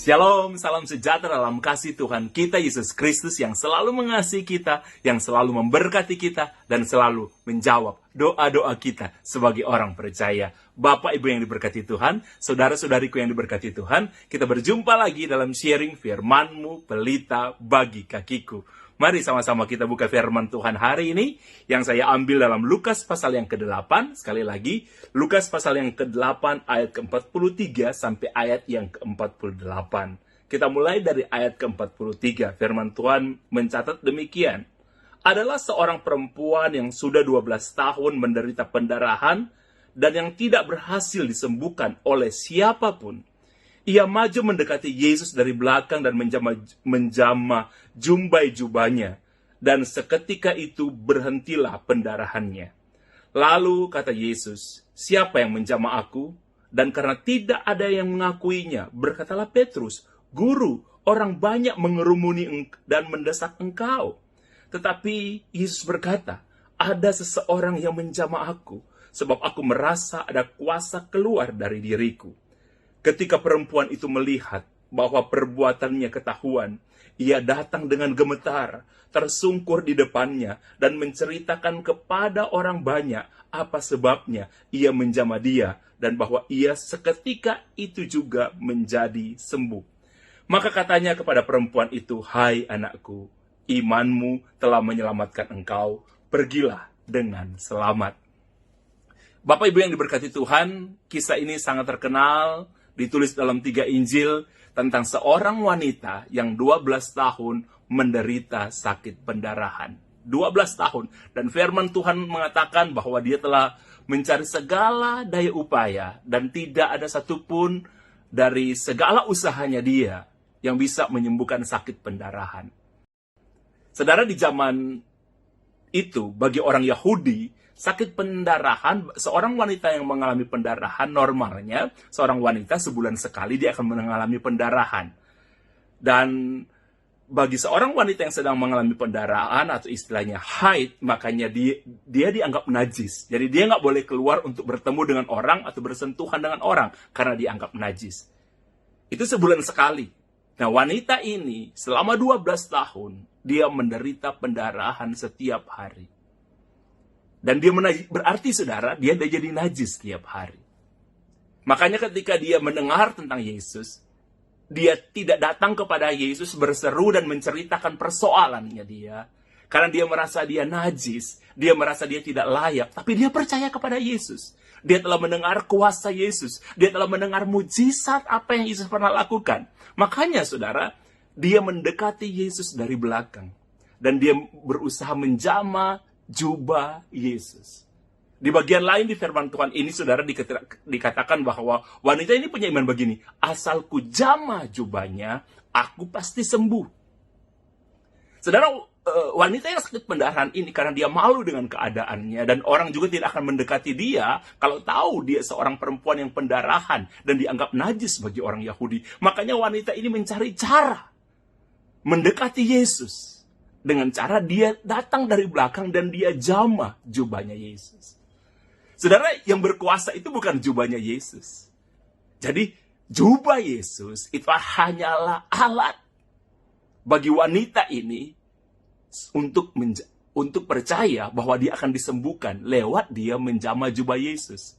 Shalom, salam sejahtera dalam kasih Tuhan kita Yesus Kristus yang selalu mengasihi kita, yang selalu memberkati kita, dan selalu menjawab doa-doa kita sebagai orang percaya. Bapak Ibu yang diberkati Tuhan, saudara-saudariku yang diberkati Tuhan, kita berjumpa lagi dalam sharing firman-Mu, pelita bagi kakiku. Mari sama-sama kita buka firman Tuhan hari ini yang saya ambil dalam Lukas pasal yang ke-8. Sekali lagi, Lukas pasal yang ke-8 ayat ke-43 sampai ayat yang ke-48. Kita mulai dari ayat ke-43. Firman Tuhan mencatat demikian. Adalah seorang perempuan yang sudah 12 tahun menderita pendarahan dan yang tidak berhasil disembuhkan oleh siapapun. Ia maju mendekati Yesus dari belakang dan menjamah jumbai jubahnya. Dan seketika itu berhentilah pendarahannya. Lalu kata Yesus, "Siapa yang menjamah aku?" Dan karena tidak ada yang mengakuinya, berkatalah Petrus, "Guru, orang banyak mengerumuni dan mendesak engkau." Tetapi Yesus berkata, "Ada seseorang yang menjamah aku, sebab aku merasa ada kuasa keluar dari diriku." Ketika perempuan itu melihat bahwa perbuatannya ketahuan, ia datang dengan gemetar, tersungkur di depannya, dan menceritakan kepada orang banyak apa sebabnya ia menjamah dia, dan bahwa ia seketika itu juga menjadi sembuh. Maka katanya kepada perempuan itu, "Hai anakku, imanmu telah menyelamatkan engkau, pergilah dengan selamat." Bapak Ibu yang diberkati Tuhan, kisah ini sangat terkenal, ditulis dalam 3 Injil tentang seorang wanita yang 12 tahun menderita sakit pendarahan. 12 tahun. Dan firman Tuhan mengatakan bahwa dia telah mencari segala daya upaya dan tidak ada satupun dari segala usahanya dia yang bisa menyembuhkan sakit pendarahan. Saudara, di zaman itu bagi orang Yahudi, sakit pendarahan, seorang wanita yang mengalami pendarahan normalnya, seorang wanita sebulan sekali dia akan mengalami pendarahan. Dan bagi seorang wanita yang sedang mengalami pendarahan atau istilahnya haid, makanya dia dianggap najis. Jadi dia nggak boleh keluar untuk bertemu dengan orang atau bersentuhan dengan orang karena dianggap najis. Itu sebulan sekali. Nah, wanita ini selama 12 tahun dia menderita pendarahan setiap hari. Dan dia berarti saudara, dia jadi najis setiap hari. Makanya ketika dia mendengar tentang Yesus, dia tidak datang kepada Yesus berseru dan menceritakan persoalannya dia. Karena dia merasa dia najis, dia merasa dia tidak layak. Tapi dia percaya kepada Yesus. Dia telah mendengar kuasa Yesus. Dia telah mendengar mujizat apa yang Yesus pernah lakukan. Makanya saudara, dia mendekati Yesus dari belakang. Dan dia berusaha menjamah jubah Yesus. Di bagian lain di firman Tuhan ini, saudara, dikatakan bahwa wanita ini punya iman begini, asal ku jamah jubahnya, aku pasti sembuh. Saudara, wanita yang sakit pendarahan ini karena dia malu dengan keadaannya, dan orang juga tidak akan mendekati dia kalau tahu dia seorang perempuan yang pendarahan dan dianggap najis bagi orang Yahudi. Makanya wanita ini mencari cara mendekati Yesus. Dengan cara dia datang dari belakang dan dia jamah jubahnya Yesus. Saudara, yang berkuasa itu bukan jubahnya Yesus. Jadi, jubah Yesus itu hanyalah alat bagi wanita ini untuk percaya bahwa dia akan disembuhkan lewat dia menjamah jubah Yesus.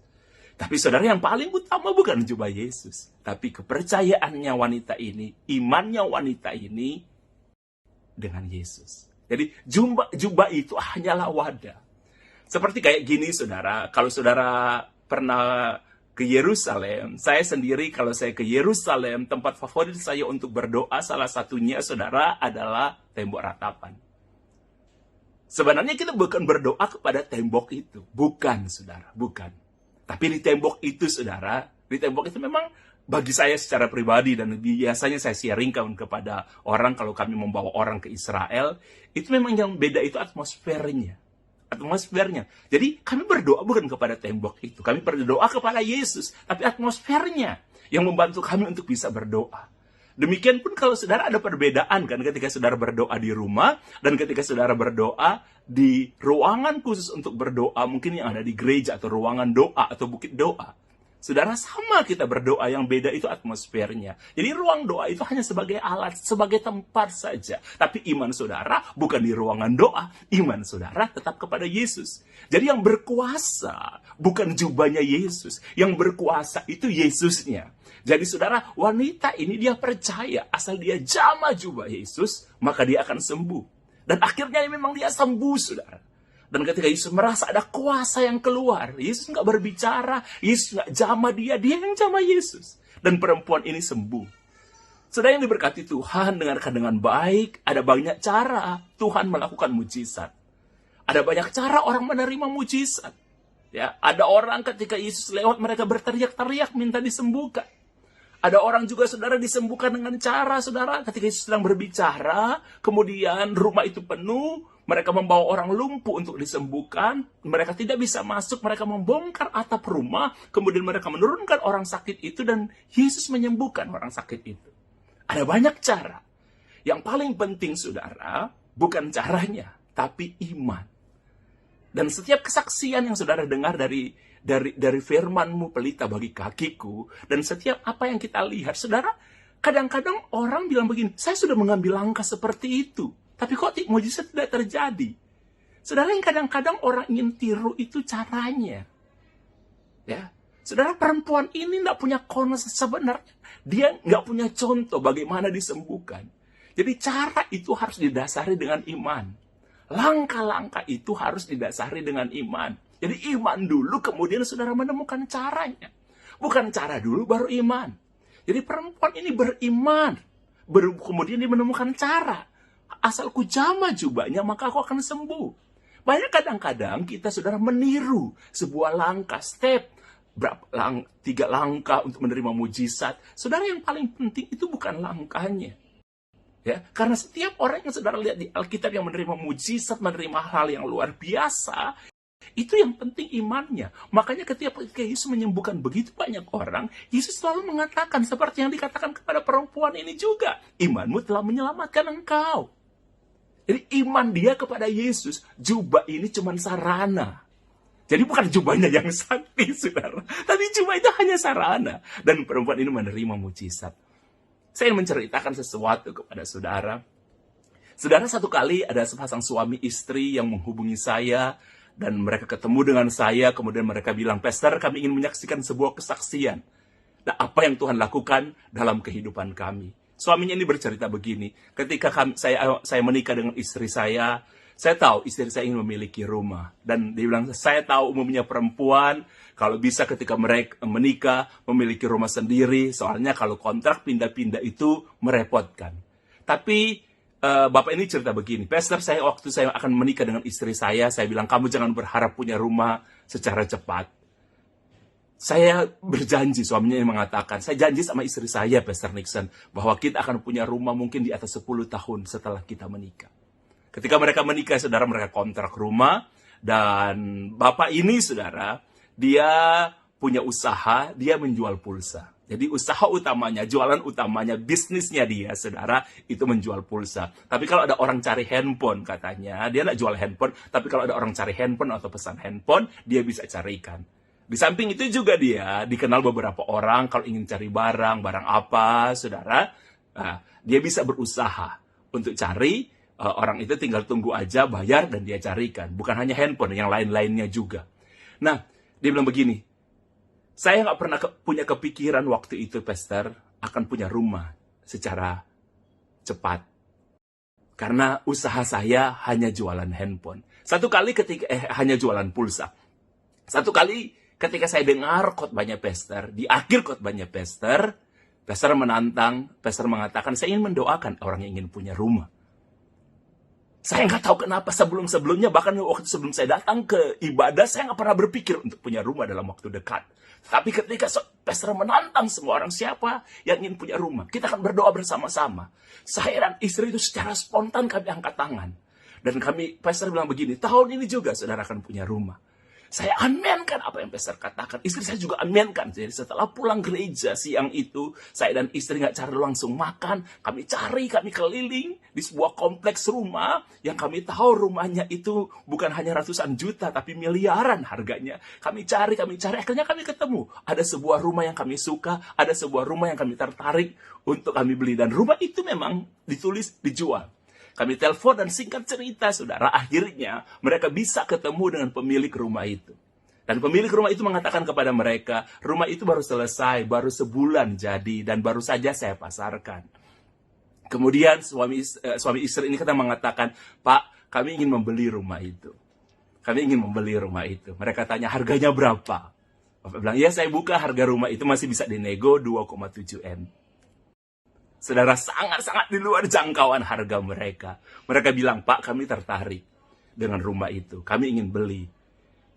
Tapi saudara, yang paling utama bukan jubah Yesus, tapi kepercayaannya wanita ini, imannya wanita ini dengan Yesus. Jadi jubah itu hanyalah wadah. Seperti kayak gini saudara, kalau saudara pernah ke Yerusalem, saya sendiri kalau saya ke Yerusalem, tempat favorit saya untuk berdoa salah satunya saudara adalah tembok ratapan. Sebenarnya kita bukan berdoa kepada tembok itu, bukan saudara, bukan. Tapi di tembok itu saudara, di tembok itu memang bagi saya secara pribadi, dan biasanya saya sharingkan kepada orang kalau kami membawa orang ke Israel, itu memang yang beda itu atmosfernya. Jadi kami berdoa bukan kepada tembok itu, kami berdoa kepada Yesus, tapi atmosfernya yang membantu kami untuk bisa berdoa. Demikian pun kalau saudara ada perbedaan kan ketika saudara berdoa di rumah dan ketika saudara berdoa di ruangan khusus untuk berdoa, mungkin yang ada di gereja atau ruangan doa atau bukit doa. Saudara, sama kita berdoa, yang beda itu atmosfernya. Jadi ruang doa itu hanya sebagai alat, sebagai tempat saja. Tapi iman saudara bukan di ruangan doa. Iman saudara tetap kepada Yesus. Jadi yang berkuasa bukan jubahnya Yesus. Yang berkuasa itu Yesusnya. Jadi saudara, wanita ini dia percaya asal dia jamah jubah Yesus, maka dia akan sembuh. Dan akhirnya memang dia sembuh, saudara. Dan ketika Yesus merasa ada kuasa yang keluar, Yesus nggak berbicara, Yesus nggak jamah dia yang jamah Yesus. Dan perempuan ini sembuh. Saudara yang diberkati Tuhan, dengarkan dengan baik, ada banyak cara Tuhan melakukan mujizat. Ada banyak cara orang menerima mujizat. Ya, ada orang ketika Yesus lewat, mereka berteriak-teriak minta disembuhkan. Ada orang juga, saudara, disembuhkan dengan cara, saudara, ketika Yesus sedang berbicara, kemudian rumah itu penuh, mereka membawa orang lumpuh untuk disembuhkan, mereka tidak bisa masuk, mereka membongkar atap rumah, kemudian mereka menurunkan orang sakit itu, dan Yesus menyembuhkan orang sakit itu. Ada banyak cara. Yang paling penting, saudara, bukan caranya, tapi iman. Dan setiap kesaksian yang saudara dengar dari firman-Mu pelita bagi kakiku, dan setiap apa yang kita lihat, saudara, kadang-kadang orang bilang begini, saya sudah mengambil langkah seperti itu, tapi kok mujizat tidak terjadi. Saudara, yang kadang-kadang orang ingin tiru itu caranya. Ya, saudara, perempuan ini tidak punya konsep sebenarnya. Dia nggak punya contoh bagaimana disembuhkan. Jadi cara itu harus didasari dengan iman. Langkah-langkah itu harus didasari dengan iman. Jadi iman dulu, kemudian saudara menemukan caranya. Bukan cara dulu, baru iman. Jadi perempuan ini beriman. Kemudian dia menemukan cara. Asal ku jamah jubahnya, maka aku akan sembuh. Banyak kadang-kadang kita, saudara, meniru sebuah langkah, step. 3 langkah untuk menerima mujizat. Saudara, yang paling penting itu bukan langkahnya. Ya, karena setiap orang yang saudara lihat di Alkitab yang menerima mujizat, menerima hal yang luar biasa, itu yang penting imannya. Makanya ketika Yesus menyembuhkan begitu banyak orang, Yesus selalu mengatakan seperti yang dikatakan kepada perempuan ini juga, imanmu telah menyelamatkan engkau. Jadi iman dia kepada Yesus, jubah ini cuma sarana. Jadi bukan jubahnya yang sakti, saudara. Tapi jubah itu hanya sarana. Dan perempuan ini menerima mujizat. Saya ingin menceritakan sesuatu kepada saudara. Saudara, satu kali ada sepasang suami istri yang menghubungi saya, dan mereka ketemu dengan saya, kemudian mereka bilang, Pastor, kami ingin menyaksikan sebuah kesaksian. Nah, apa yang Tuhan lakukan dalam kehidupan kami. Suaminya ini bercerita begini, ketika saya menikah dengan istri saya tahu istri saya ingin memiliki rumah. Dan dia bilang, saya tahu umumnya perempuan, kalau bisa ketika mereka menikah, memiliki rumah sendiri, soalnya kalau kontrak pindah-pindah itu merepotkan. Tapi Bapak ini cerita begini, Pastor, waktu saya akan menikah dengan istri saya bilang, kamu jangan berharap punya rumah secara cepat. Saya berjanji, suaminya yang mengatakan, saya janji sama istri saya, Pastor Nixon, bahwa kita akan punya rumah mungkin di atas 10 tahun setelah kita menikah. Ketika mereka menikah, saudara, mereka kontrak rumah, dan Bapak ini, saudara, dia punya usaha, dia menjual pulsa. Jadi usaha utamanya, jualan utamanya, bisnisnya dia, saudara, itu menjual pulsa. Tapi kalau ada orang cari handphone, katanya, dia nggak jual handphone, tapi kalau ada orang cari handphone atau pesan handphone, dia bisa carikan. Di samping itu juga dia dikenal beberapa orang, kalau ingin cari barang apa, saudara, dia bisa berusaha untuk cari, orang itu tinggal tunggu aja, bayar, dan dia carikan. Bukan hanya handphone, yang lain-lainnya juga. Nah, dia bilang begini, saya nggak pernah punya kepikiran waktu itu, Pastor, akan punya rumah secara cepat. Karena usaha saya hanya jualan handphone. Satu kali hanya jualan pulsa. Satu kali ketika saya dengar khotbahnya Pastor, di akhir khotbahnya Pastor mengatakan, saya ingin mendoakan orang yang ingin punya rumah. Saya nggak tahu kenapa sebelum-sebelumnya, bahkan waktu sebelum saya datang ke ibadah, saya nggak pernah berpikir untuk punya rumah dalam waktu dekat. Tapi ketika Pastor menantang semua orang, siapa yang ingin punya rumah, kita akan berdoa bersama-sama. Saya dan istri itu secara spontan kami angkat tangan. Dan Pastor bilang begini, tahun ini juga saudara akan punya rumah. Saya amenkan apa yang pastor katakan. Istri saya juga amenkan. Jadi setelah pulang gereja siang itu, saya dan istri nggak cari langsung makan. Kami keliling di sebuah kompleks rumah yang kami tahu rumahnya itu bukan hanya ratusan juta, tapi miliaran harganya. Kami cari. Akhirnya kami ketemu. Ada sebuah rumah yang kami suka, ada sebuah rumah yang kami tertarik untuk kami beli. Dan rumah itu memang ditulis dijual. Kami telepon dan singkat cerita, saudara, akhirnya mereka bisa ketemu dengan pemilik rumah itu. Dan pemilik rumah itu mengatakan kepada mereka, rumah itu baru selesai, baru sebulan jadi, dan baru saja saya pasarkan. Kemudian suami istri ini kata mengatakan, Pak, kami ingin membeli rumah itu. Mereka tanya, harganya berapa? Bapak bilang, ya saya buka harga rumah itu masih bisa dinego 2,7 M. Saudara, sangat-sangat di luar jangkauan harga mereka. Mereka bilang, Pak, kami tertarik dengan rumah itu. Kami ingin beli.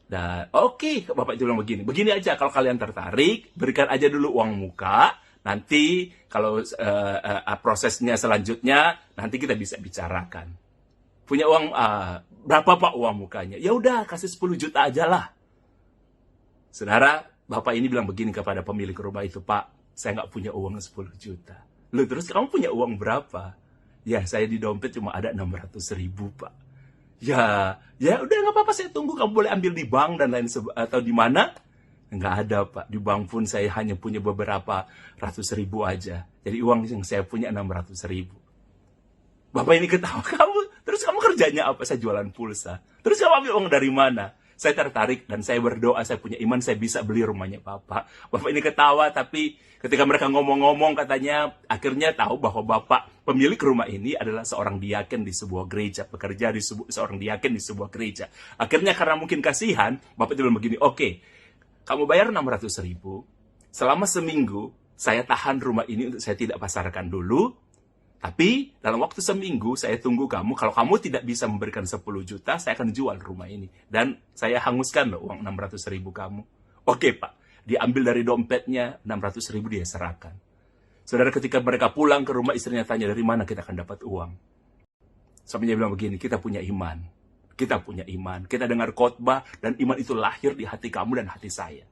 Dan oke, Bapak itu bilang begini aja, kalau kalian tertarik, berikan aja dulu uang muka. Nanti kalau prosesnya selanjutnya, nanti kita bisa bicarakan. Punya uang, berapa Pak uang mukanya? Ya udah, kasih 10 juta aja lah. Saudara, Bapak ini bilang begini kepada pemilik rumah itu, Pak, saya nggak punya uang 10 juta. Loh, terus kamu punya uang berapa? Ya, saya di dompet cuma ada 600.000, Pak. Ya udah nggak apa-apa, saya tunggu. Kamu boleh ambil di bank dan lain atau di mana? Nggak ada, Pak. Di bank pun saya hanya punya beberapa ratus ribu aja. Jadi uang yang saya punya 600.000. Bapak ini ketawa, terus kamu kerjanya apa? Saya jualan pulsa. Terus kamu ambil uang dari mana? Saya tertarik dan saya berdoa, saya punya iman, saya bisa beli rumahnya Bapak. Bapak ini ketawa, tapi ketika mereka ngomong-ngomong, katanya akhirnya tahu bahwa Bapak pemilik rumah ini adalah seorang diaken di sebuah gereja, bekerja di seorang diaken di sebuah gereja. Akhirnya karena mungkin kasihan, Bapak itu bilang begini, oke, kamu bayar 600.000, selama seminggu saya tahan rumah ini untuk saya tidak pasarkan dulu, tapi dalam waktu seminggu saya tunggu kamu, kalau kamu tidak bisa memberikan 10 juta, saya akan jual rumah ini. Dan saya hanguskan loh uang 600.000 kamu. Oke Pak, diambil dari dompetnya, 600.000 dia serahkan. Saudara, ketika mereka pulang ke rumah, istrinya tanya, dari mana kita akan dapat uang? Suaminya bilang begini, kita punya iman. Kita dengar khotbah, dan iman itu lahir di hati kamu dan hati saya.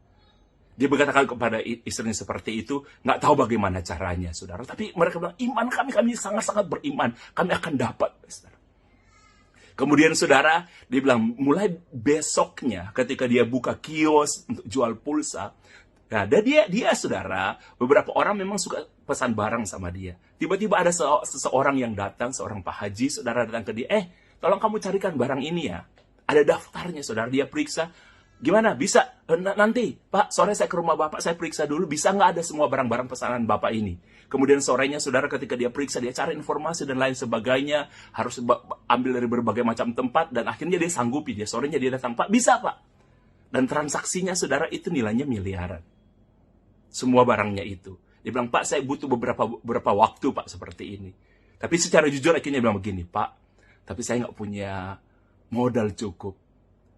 Dia berkatakan kepada istrinya seperti itu, nggak tahu bagaimana caranya, saudara. Tapi mereka bilang, iman kami sangat-sangat beriman. Kami akan dapat, saudara. Kemudian, saudara, dia bilang, mulai besoknya ketika dia buka kios untuk jual pulsa, nah, dan dia, saudara, beberapa orang memang suka pesan barang sama dia. Tiba-tiba ada seseorang yang datang, seorang Pak Haji, saudara datang ke dia, tolong kamu carikan barang ini ya. Ada daftarnya, saudara. Dia periksa, gimana? Bisa? Nanti, Pak, sore saya ke rumah Bapak, saya periksa dulu, bisa nggak ada semua barang-barang pesanan Bapak ini? Kemudian sorenya, saudara, ketika dia periksa, dia cari informasi dan lain sebagainya, harus ambil dari berbagai macam tempat, dan akhirnya dia sanggupi, sorenya dia datang, Pak, bisa Pak? Dan transaksinya, saudara, itu nilainya miliaran. Semua barangnya itu. Dia bilang, Pak, saya butuh beberapa waktu, Pak, seperti ini. Tapi secara jujur, akhirnya dia bilang begini, Pak, tapi saya nggak punya modal cukup.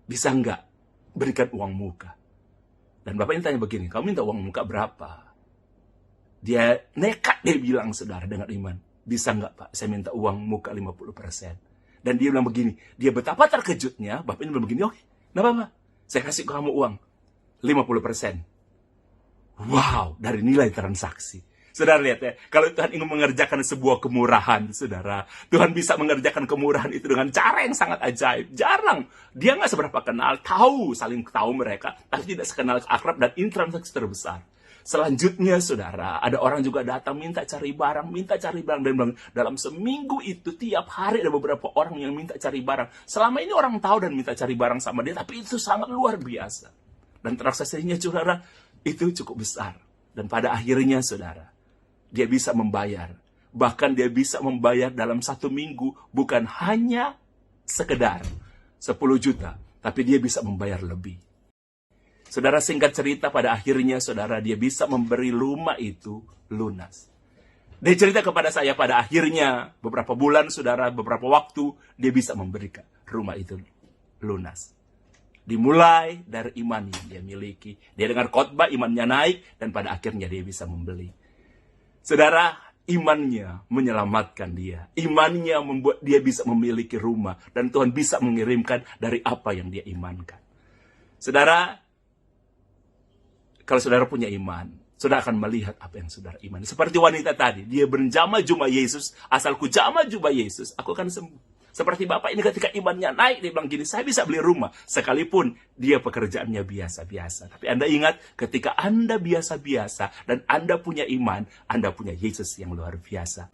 Bisa nggak berikan uang muka? Dan Bapak ini tanya begini, kamu minta uang muka berapa? Dia nekat, dia bilang, saudara, dengan iman. Bisa nggak, Pak? Saya minta uang muka 50%. Dan dia bilang begini, dia betapa terkejutnya, Bapak ini bilang begini, oke, nggak apa-apa, saya kasih kamu uang 50%. Wow, dari nilai transaksi. Saudara lihat ya, kalau Tuhan ingin mengerjakan sebuah kemurahan, saudara, Tuhan bisa mengerjakan kemurahan itu dengan cara yang sangat ajaib. Jarang, dia nggak seberapa kenal, saling tahu mereka, tapi tidak sekenal akrab, dan ini transaksi terbesar. Selanjutnya, saudara, ada orang juga datang minta cari barang, dan bilang, dalam seminggu itu tiap hari ada beberapa orang yang minta cari barang. Selama ini orang tahu dan minta cari barang sama dia, tapi itu sangat luar biasa. Dan transaksinya, saudara, itu cukup besar. Dan pada akhirnya, saudara, dia bisa membayar. Bahkan dia bisa membayar dalam 1 minggu, bukan hanya sekedar 10 juta, tapi dia bisa membayar lebih. Saudara, singkat cerita, pada akhirnya, saudara, dia bisa memberi rumah itu lunas. Dia cerita kepada saya, pada akhirnya, beberapa bulan, saudara, beberapa waktu, dia bisa memberikan rumah itu lunas. Dimulai dari iman yang dia miliki. Dia dengar khotbah, imannya naik, dan pada akhirnya dia bisa membeli. Saudara, imannya menyelamatkan dia. Imannya membuat dia bisa memiliki rumah. Dan Tuhan bisa mengirimkan dari apa yang dia imankan. Saudara, kalau saudara punya iman, saudara akan melihat apa yang saudara imani. Seperti wanita tadi, dia berjamah jubah Yesus, asalku jamah jubah Yesus, aku akan sembuh. Seperti Bapak ini ketika imannya naik, dia bilang gini, saya bisa beli rumah, sekalipun dia pekerjaannya biasa-biasa. Tapi Anda ingat, ketika Anda biasa-biasa, dan Anda punya iman, Anda punya Yesus yang luar biasa.